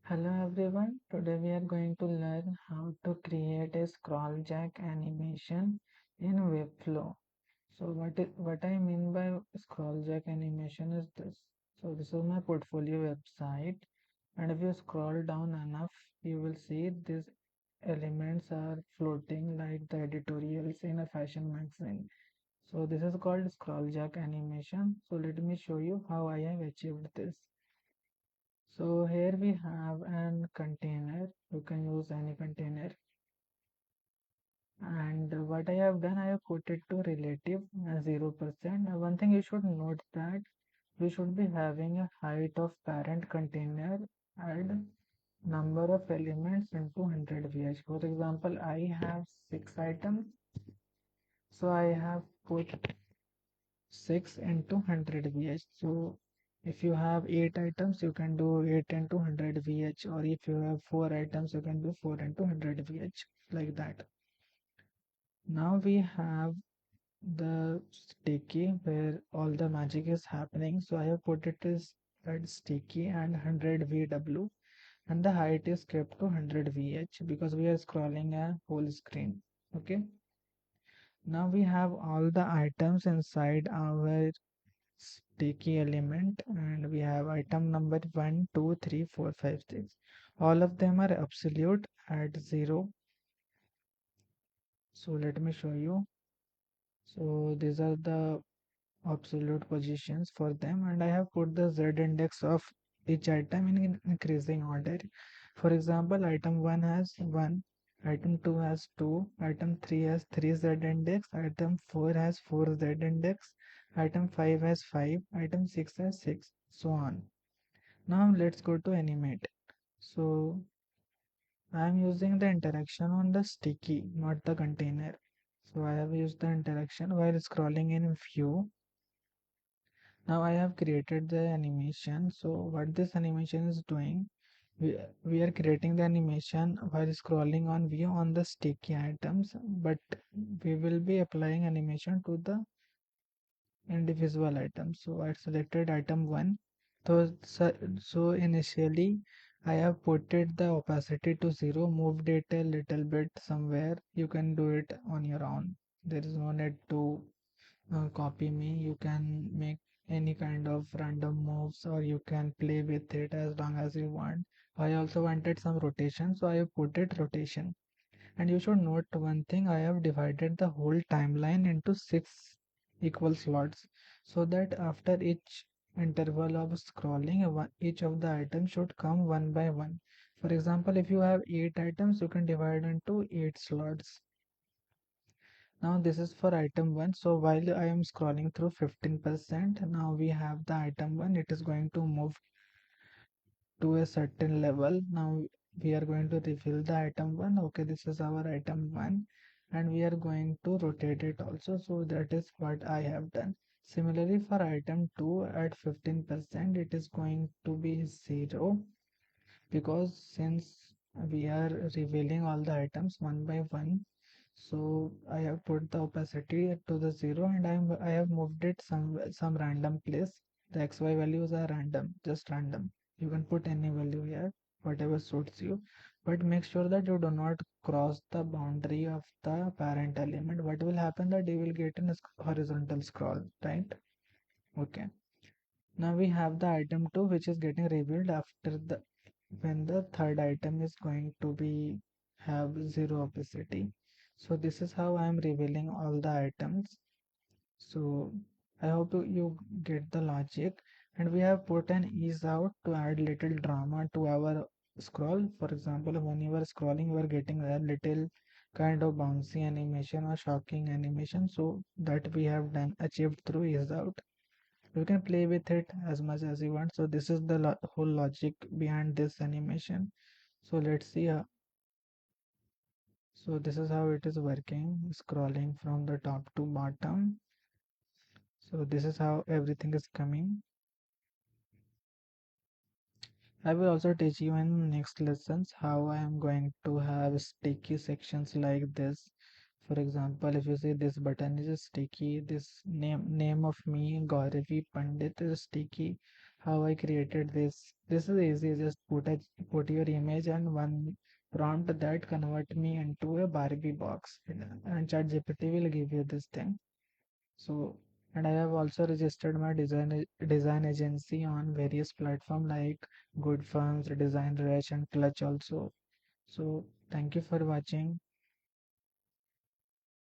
Hello everyone, today we are going to learn how to create a scroll jack animation in Webflow. So what I mean by scroll jack animation is this. So this is my portfolio website, and if you scroll down enough, you will see these elements are floating like the editorials in a fashion magazine. So this is called scroll jack animation. So let me show you how I have achieved this. So here we have an container. You can use any container. And what I have done, I have put it to relative 0%. One thing you should note that we should be having a height of parent container and number of elements into 100 VH. For example, I have 6 items. So I have put 6 into 100 VH. So if you have 8 items, you can do 8 into 100 VH, or if you have 4 items, you can do 4 into 100 VH, like that. Now we have the sticky where all the magic is happening. So I have put it as at sticky and 100 VW, and the height is kept to 100 VH because we are scrolling a whole screen. Okay. Now we have all the items inside our sticky element, and we have item number 1, 2, 3, 4, 5, 6. All of them are absolute at 0. So let me show you. So these are the absolute positions for them, and I have put the z index of each item in increasing order. For example, item 1 has 1, item 2 has 2, item 3 has 3 z index, item 4 has 4 z index, item 5 has 5, item 6 has 6, so on. Now let's go to animate. So I'm using the interaction on the sticky, not the container. So I have used the interaction while scrolling in view. Now I have created the animation. So what this animation is doing, we are creating the animation while scrolling on view on the sticky items, but we will be applying animation to the individual items. So I selected item 1. So initially I have put it the opacity to 0, moved it a little bit somewhere. You can do it on your own. There is no need to copy me. You can make any kind of random moves, or you can play with it as long as you want. I also wanted some rotation, so I have put it rotation. And you should note one thing, I have divided the whole timeline into 6 equal slots, so that after each interval of scrolling, each of the items should come one by one. For example, if you have 8 items, you can divide into 8 slots. Now this is for item 1. So while I am scrolling through 15%, now we have the item 1. It is going to move to a certain level. Now we are going to refill the item 1. Okay, this is our item 1, and we are going to rotate it also. So that is what I have done. Similarly for item 2 at 15%, it is going to be 0, because since we are revealing all the items one by one, so I have put the opacity to the 0, and I have moved it some random place. The XY values are random, just random. You can put any value here, whatever suits you, but make sure that you do not cross the boundary of the parent element. What will happen that you will get in a horizontal scroll, right? Okay. Now we have the item 2, which is getting revealed after the when the third item is going to be have 0 opacity. So this is how I am revealing all the items. So I hope you get the logic. And we have put an ease out to add little drama to our scroll. For example, when you are scrolling, you are getting a little kind of bouncy animation or shocking animation. So that we have done achieved through ease out. You can play with it as much as you want. So this is the whole logic behind this animation. So let's see. So this is how it is working, scrolling from the top to bottom. So this is how everything is coming. I will also teach you in next lessons how I am going to have sticky sections like this. For example, if you see this button is sticky, this name of me, Gauravi Pandit, is sticky. how I created this. This is easy. Just put your image and one prompt that convert me into a Barbie box, and ChatGPT will give you this thing. So, and I have also registered my design agency on various platforms like Good Funds, Design Rush, and Clutch also. So, thank you for watching.